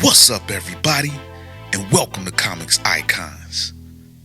What's up, everybody, and welcome to Comics Icons.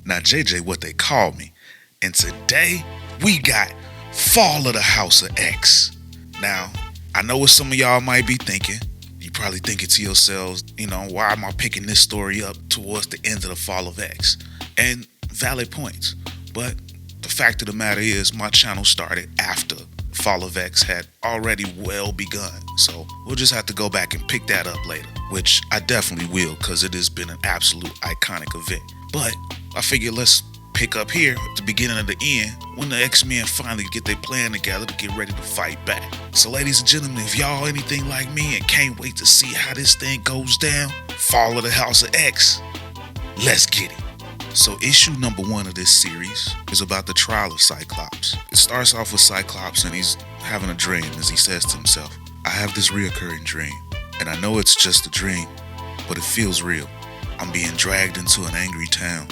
Now, JJ, what they call me, and today we got Fall of the House of X. Now, I know what some of y'all might be thinking. You probably thinking to yourselves, why am I picking this story up towards the end of the Fall of X? And valid points, but the fact of the matter is my channel started after Fall of X had already well begun, so we'll just have to go back and pick that up later, which I definitely will, because it has been an absolute iconic event. But I figure let's pick up here at the beginning of the end, when the X-Men finally get their plan together to get ready to fight back. So ladies and gentlemen, if y'all anything like me and can't wait to see how this thing goes down, Fall of the House of X, let's get it. So issue number 1 of this series is about the trial of Cyclops. It starts off with Cyclops and he's having a dream as he says to himself, I have this reoccurring dream, and I know it's just a dream, but it feels real. I'm being dragged into an angry town.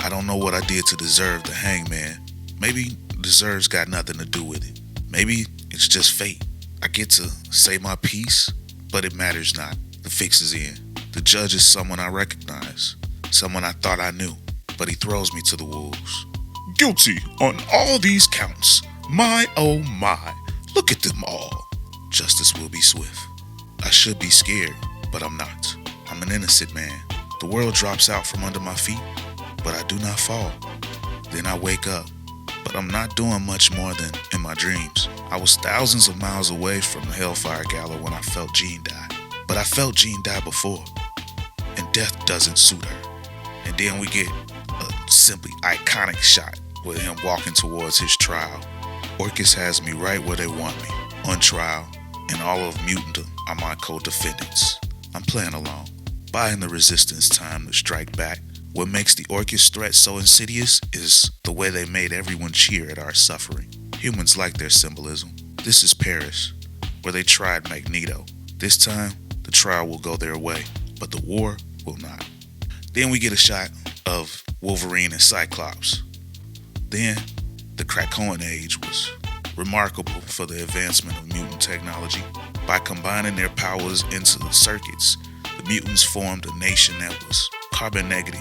I don't know what I did to deserve the hangman. Maybe deserves got nothing to do with it. Maybe it's just fate. I get to say my piece, but it matters not. The fix is in. The judge is someone I recognize, someone I thought I knew. But he throws me to the wolves. Guilty on all these counts. My oh my, look at them all. Justice will be swift. I should be scared, but I'm not. I'm an innocent man. The world drops out from under my feet, but I do not fall. Then I wake up, but I'm not doing much more than in my dreams. I was thousands of miles away from the Hellfire Gala when I felt Jean die. But I felt Jean die before, and death doesn't suit her. And then we get a simply iconic shot with him walking towards his trial. Orchis has me right where they want me, on trial, and all of Mutant are my co-defendants. I'm playing along, buying the resistance time to strike back. What makes the Orchis threat so insidious is the way they made everyone cheer at our suffering. Humans like their symbolism. This is Paris, where they tried Magneto. This time, the trial will go their way, but the war will not. Then we get a shot of Wolverine and Cyclops. Then, the Krakoan Age was remarkable for the advancement of mutant technology. By combining their powers into the circuits, the mutants formed a nation that was carbon negative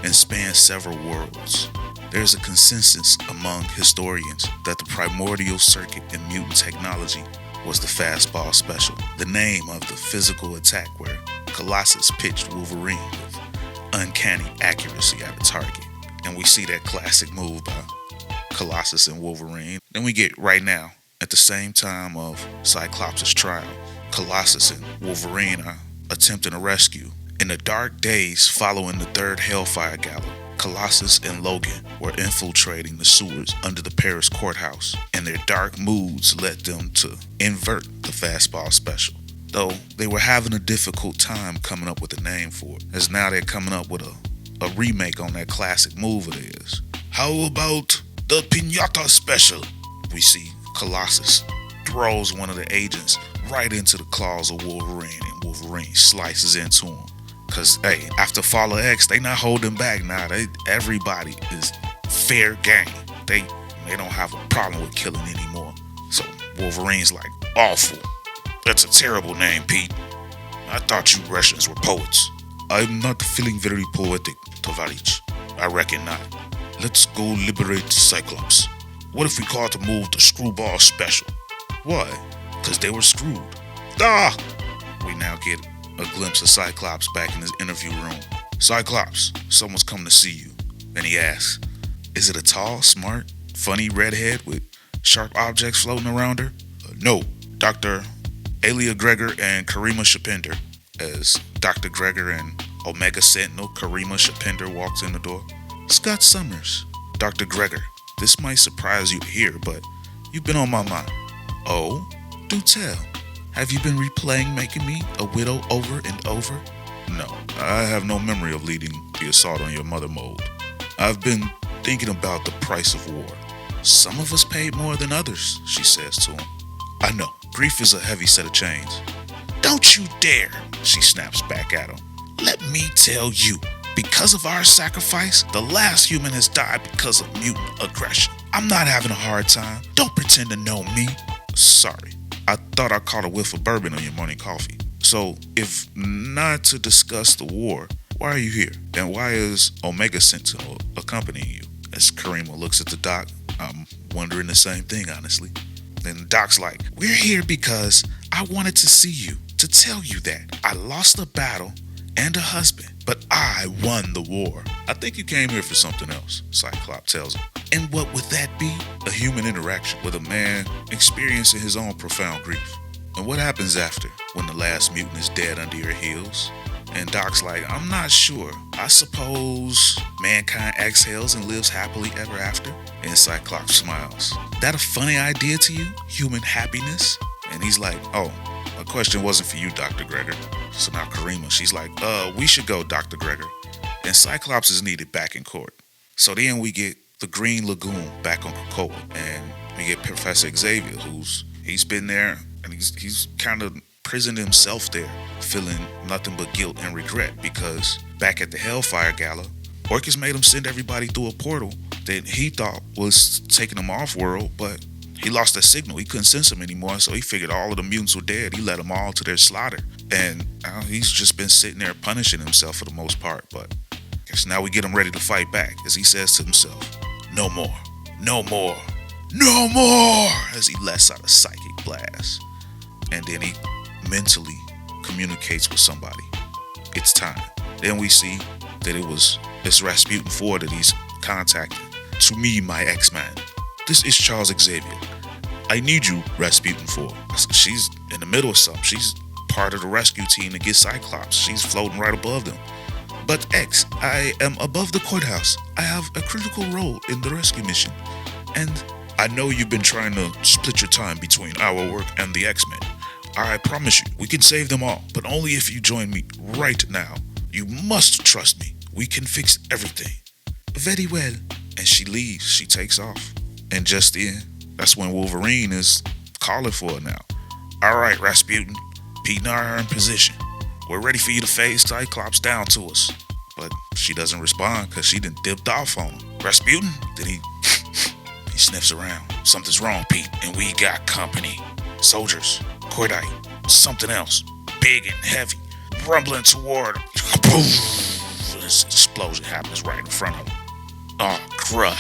and spanned several worlds. There's a consensus among historians that the primordial circuit in mutant technology was the fastball special, the name of the physical attack where Colossus pitched Wolverine with uncanny accuracy at a target. And we see that classic move by Colossus and Wolverine. Then we get right now, at the same time of Cyclops' trial, Colossus and Wolverine are attempting a rescue. In the dark days following the third Hellfire Gala, Colossus and Logan were infiltrating the sewers under the Paris courthouse, and their dark moods led them to invert the fastball special. Though they were having a difficult time coming up with a name for it, as now they're coming up with a remake on that classic move of theirs. How about the Piñata Special? We see Colossus throws one of the agents right into the claws of Wolverine, and Wolverine slices into him. Cause hey, after Fall of X, they not holding back now. Everybody is fair game. They don't have a problem with killing anymore. So Wolverine's like, awful. That's a terrible name, Pete. I thought you Russians were poets. I'm not feeling very poetic, Tovarich. I reckon not. Let's go liberate Cyclops. What if we call to move the Screwball Special? Why? Because they were screwed. Ah! We now get a glimpse of Cyclops back in his interview room. Cyclops, someone's come to see you. Then he asks, is it a tall, smart, funny redhead with sharp objects floating around her? No, Dr. Alia Gregor and Karima Shapinder. As Dr. Gregor and Omega Sentinel Karima Shapinder walks in the door. Scott Summers. Dr. Gregor, this might surprise you to hear, but you've been on my mind. Oh? Do tell. Have you been replaying making me a widow over and over? No, I have no memory of leading the assault on your mother mode. I've been thinking about the price of war. Some of us paid more than others, she says to him. I know, grief is a heavy set of chains. Don't you dare, she snaps back at him. Let me tell you, because of our sacrifice, the last human has died because of mutant aggression. I'm not having a hard time. Don't pretend to know me. Sorry. I thought I caught a whiff of bourbon on your morning coffee. So, if not to discuss the war, why are you here? And why is Omega Sentinel accompanying you? As Karima looks at the doc, I'm wondering the same thing, honestly. Then Doc's like, we're here because I wanted to see you, to tell you that I lost a battle and a husband, but I won the war. I think you came here for something else, Cyclops tells him. And what would that be? A human interaction with a man experiencing his own profound grief. And what happens after, when the last mutant is dead under your heels? And Doc's like, I'm not sure. I suppose mankind exhales and lives happily ever after? And Cyclops smiles. That a funny idea to you? Human happiness? And he's like, oh, a question wasn't for you, Dr. Gregor. So now Karima, she's like, we should go, Dr. Gregor. And Cyclops is needed back in court. So then we get the Green Lagoon back on Krakoa. And we get Professor Xavier, he's been there, and he's kind of prisoned himself there, feeling nothing but guilt and regret, because back at the Hellfire Gala, Orcus made him send everybody through a portal that he thought was taking him off world, but he lost that signal. He couldn't sense them anymore, so he figured all of the mutants were dead. He led them all to their slaughter. And he's just been sitting there punishing himself for the most part. But I guess now we get him ready to fight back, as he says to himself, no more, no more, no more, as he lets out a psychic blast. And then he mentally communicates with somebody. It's time. Then we see that it's Rasputin 4 that he's contacting. To me, my X-Man. This is Charles Xavier. I need you, Rasputin 4. She's in the middle of something. She's part of the rescue team to get Cyclops. She's floating right above them. But X, I am above the courthouse. I have a critical role in the rescue mission. And I know you've been trying to split your time between our work and the X-Men. I promise you, we can save them all, but only if you join me right now. You must trust me. We can fix everything. Very well. And she leaves. She takes off. And just then, that's when Wolverine is calling for her now. All right, Rasputin. Pete and I are in position. We're ready for you to phase Cyclops down to us. But she doesn't respond because she done dipped off on him. Rasputin? Then he sniffs around. Something's wrong, Pete, and we got company. Soldiers, cordite, something else, big and heavy, rumbling toward him. Boom! This explosion happens right in front of him. Oh, crud.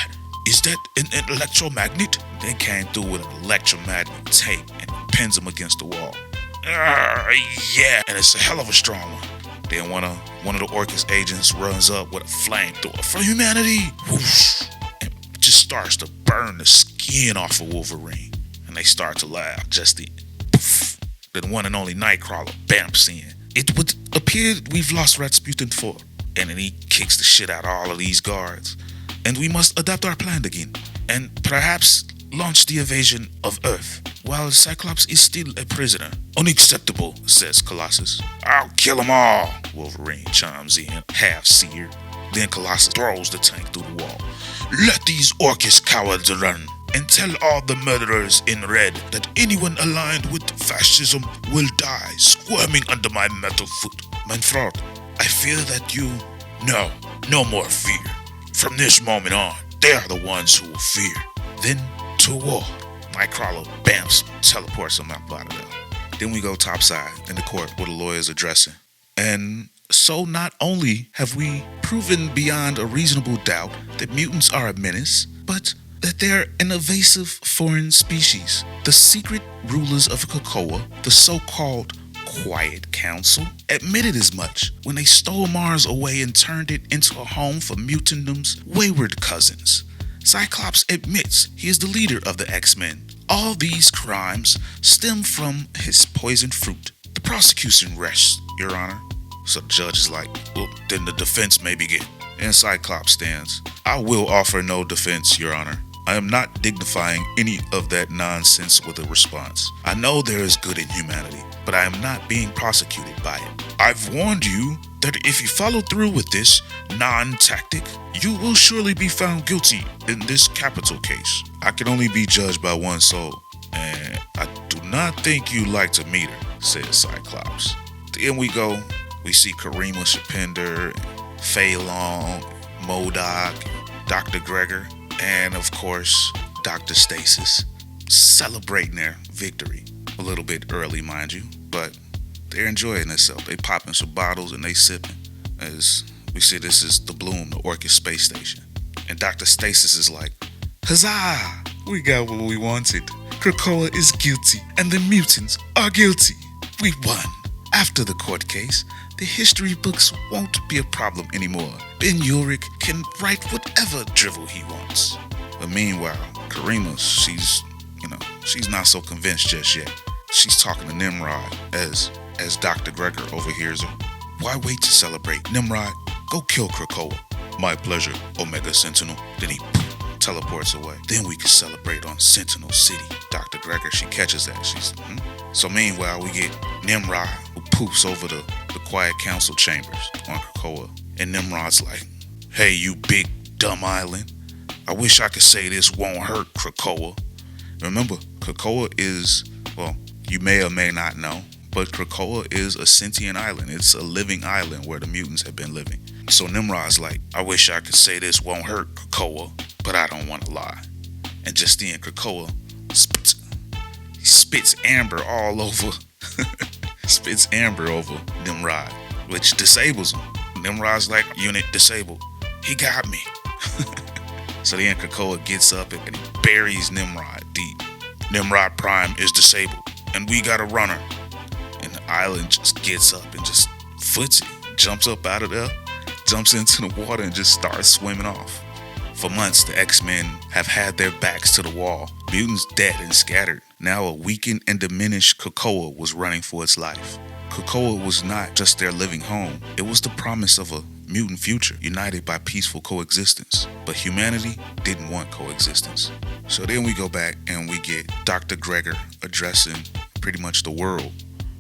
Is that an electromagnet? They came through with an electromagnet tape and pins him against the wall. Yeah, and it's a hell of a strong one. Then one of the Orcus agents runs up with a flamethrower for humanity. Whoosh! And just starts to burn the skin off of Wolverine. And they start to laugh. Just the poof. Then one and only Nightcrawler bamps in. It would appear we've lost Rasputin 4. And then he kicks the shit out of all of these guards. And we must adapt our plan again. And perhaps launch the invasion of Earth, while Cyclops is still a prisoner. Unacceptable, says Colossus. I'll kill them all, Wolverine chimes in, half-seared. Then Colossus throws the tank through the wall. Let these Orcus cowards run, and tell all the murderers in red that anyone aligned with fascism will die squirming under my metal foot. Mein Freund, I fear that you... No more fear. From this moment on, they are the ones who will fear. Then, to war. Nightcrawler bamps, teleports him out of there. Then we go topside in the court where the lawyers addressing. And so not only have we proven beyond a reasonable doubt that mutants are a menace, but that they're an invasive foreign species. The secret rulers of Krakoa, the so-called Quiet Council, admitted as much when they stole Mars away and turned it into a home for mutantdom's wayward cousins. Cyclops admits he is the leader of the X-Men. All these crimes stem from his poisoned fruit. The prosecution rests, Your Honor. So the judge is like, well, then the defense may begin. And Cyclops stands. I will offer no defense, Your Honor. I am not dignifying any of that nonsense with a response. I know there is good in humanity, but I am not being prosecuted by it. I've warned you that if you follow through with this non-tactic, you will surely be found guilty in this capital case. I can only be judged by one soul, and I do not think you like to meet her, says Cyclops. Then we go, we see Karima Shapinder, Fei Long, MODOK, Dr. Gregor, and of course, Dr. Stasis, celebrating their victory. A little bit early, mind you, but They're enjoying themselves. They popping some bottles and they sipping. As we see, this is the Bloom, the Orchid space station. And Dr. Stasis is like, huzzah! We got what we wanted. Krakoa is guilty and the mutants are guilty. We won. After the court case, the history books won't be a problem anymore. Ben Urich can write whatever drivel he wants. But meanwhile, Karima, she's not so convinced just yet. She's talking to Nimrod as Dr. Gregor overhears her. Why wait to celebrate? Nimrod, go kill Krakoa. My pleasure, Omega Sentinel. Then he teleports away. Then we can celebrate on Sentinel City. Dr. Gregor, she catches that. So meanwhile, we get Nimrod, who poofs over the quiet council chambers on Krakoa. And Nimrod's like, hey, you big dumb island. I wish I could say this won't hurt Krakoa. Remember, Krakoa is, well, you may or may not know, but Krakoa is a sentient island. It's a living island where the mutants have been living. So Nimrod's like, I wish I could say this won't hurt Krakoa, but I don't want to lie. And just then Krakoa spits amber all over, spits amber over Nimrod, which disables him. Nimrod's like, unit disabled. He got me. So then Krakoa gets up and he buries Nimrod deep. Nimrod Prime is disabled, and we got a runner. And the island just gets up and just foots it, jumps up out of there, jumps into the water and just starts swimming off. For months, the X-Men have had their backs to the wall. Mutants dead and scattered. Now a weakened and diminished Krakoa was running for its life. Krakoa was not just their living home. It was the promise of a mutant future, united by peaceful coexistence. But humanity didn't want coexistence. So then we go back and we get Dr. Gregor addressing pretty much the world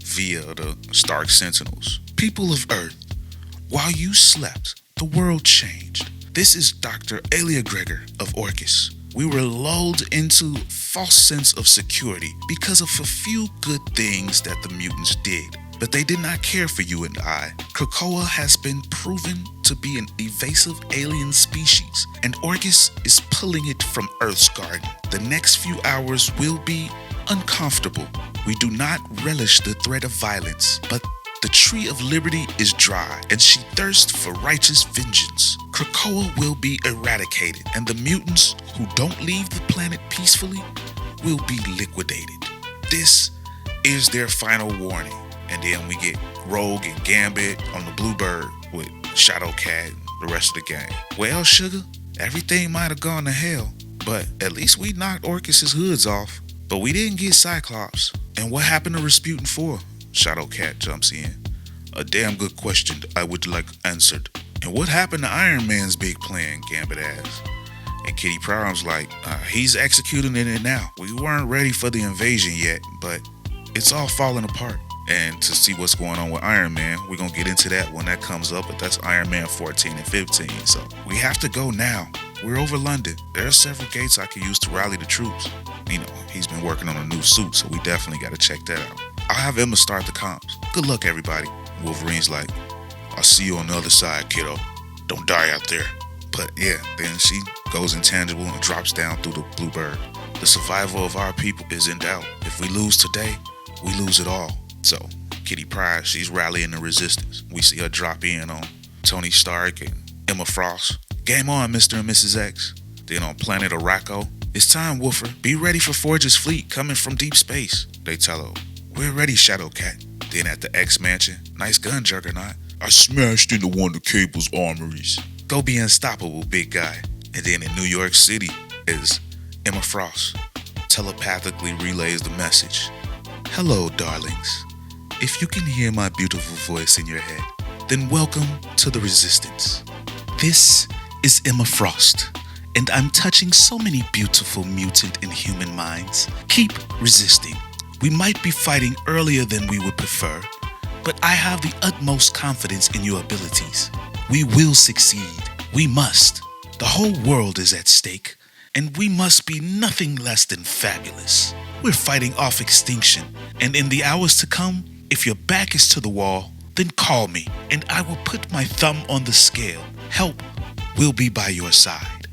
via the Stark Sentinels. People of Earth, while you slept, the world changed. This is Dr. Alia Gregor of Orchis. We were lulled into a false sense of security because of a few good things that the mutants did. But they did not care for you and I. Krakoa has been proven to be an evasive alien species, and Orchis is pulling it from Earth's garden. The next few hours will be uncomfortable. We do not relish the threat of violence, but the tree of liberty is dry, and she thirsts for righteous vengeance. Krakoa will be eradicated, and the mutants who don't leave the planet peacefully will be liquidated. This is their final warning. And then we get Rogue and Gambit on the Bluebird with Shadowcat and the rest of the gang. Well, sugar, everything might have gone to hell, but at least we knocked Orchis' hoods off. But we didn't get Cyclops. And what happened to Rasputin 4? Shadowcat jumps in. A damn good question I would like answered. And what happened to Iron Man's big plan? Gambit asks. And Kitty Pryde's like, he's executing it now. We weren't ready for the invasion yet, but it's all falling apart. And to see what's going on with Iron Man, we're going to get into that when that comes up, but that's Iron Man 14 and 15. So we have to go now. We're over London. There are several gates I could use to rally the troops. You know, he's been working on a new suit, so we definitely got to check that out. I'll have Emma start the comms. Good luck, everybody. Wolverine's like, I'll see you on the other side, kiddo. Don't die out there. But yeah, then she goes intangible and drops down through the Bluebird. The survival of our people is in doubt. If we lose today, we lose it all. So, Kitty Pryde, she's rallying the resistance. We see her drop in on Tony Stark and Emma Frost. Game on, Mr. and Mrs. X. Then on planet Araco, it's time, Woofer. Be ready for Forge's fleet coming from deep space. They tell her, we're ready, Shadowcat. Then at the X Mansion, nice gun, Juggernaut. I smashed into one of Cable's armories. Go be unstoppable, big guy. And then in New York City is Emma Frost. Telepathically relays the message. Hello, darlings. If you can hear my beautiful voice in your head, then welcome to the Resistance. This is Emma Frost, and I'm touching so many beautiful mutant and human minds. Keep resisting. We might be fighting earlier than we would prefer, but I have the utmost confidence in your abilities. We will succeed. We must. The whole world is at stake, and we must be nothing less than fabulous. We're fighting off extinction, and in the hours to come, if your back is to the wall, then call me, and I will put my thumb on the scale. Help will be by your side.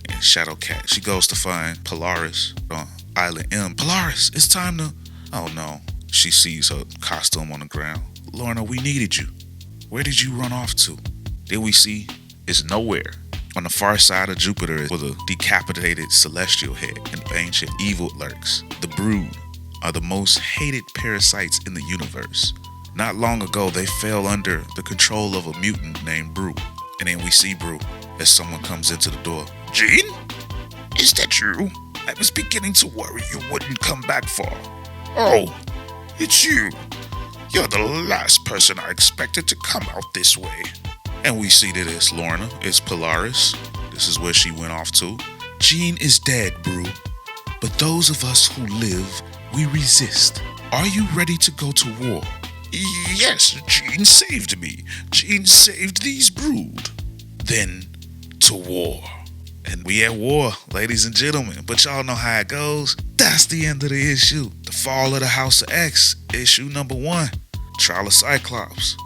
And Shadowcat, she goes to find Polaris on Island M. Polaris, it's time to... Oh no, She sees her costume on the ground. Lorna, we needed you. Where did you run off to? Then we see it's nowhere. On the far side of Jupiter with a decapitated celestial head and ancient evil lurks. The Brood are the most hated parasites in the universe. Not long ago, they fell under the control of a mutant named Brew. And then we see Brew as someone comes into the door. Jean? Is that you? I was beginning to worry you wouldn't come back far. Oh, it's you. You're the last person I expected to come out this way. And we see that it's Lorna, it's Polaris. This is where she went off to. Jean is dead, Brew. But those of us who live, we resist. Are you ready to go to war? Yes, Jean saved me. Jean saved these Brood. Then, to war. And we at war, ladies and gentlemen. But y'all know how it goes. That's the end of the issue. The Fall of the House of X, issue number 1. Trial of Cyclops.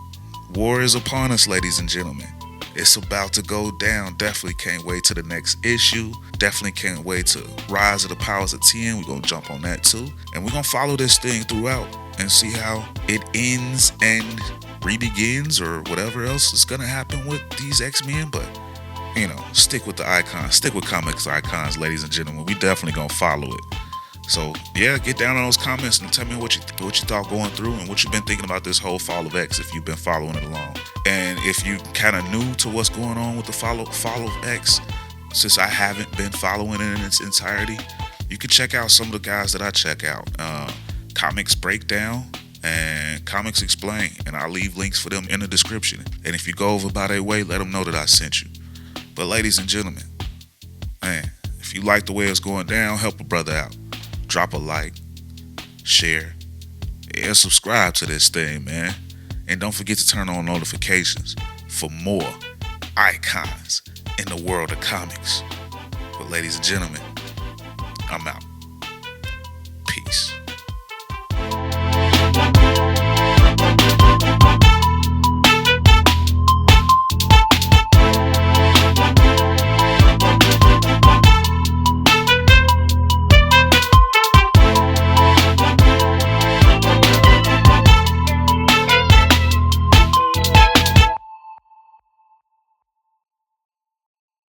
War is upon us, ladies and gentlemen. It's about to go down. Definitely can't wait to the next issue. Definitely can't wait to Rise of the Powers of 10. We're going to jump on that too. And we're going to follow this thing throughout and see how it ends and re-begins or whatever else is going to happen with these X-Men. But, you know, stick with the icons. Stick with Comics Icons, ladies and gentlemen. We definitely going to follow it. So, yeah, get down in those comments and tell me what you thought going through and what you've been thinking about this whole Fall of X if you've been following it along. And if you kind of new to what's going on with the Fall of X, since I haven't been following it in its entirety, you can check out some of the guys that I check out. Comics Breakdown and Comics Explain. And I'll leave links for them in the description. And if you go over by their way, let them know that I sent you. But ladies and gentlemen, man, if you like the way it's going down, help a brother out. Drop a like, share, and subscribe to this thing, man. And don't forget to turn on notifications for more icons in the world of comics. But ladies and gentlemen, I'm out.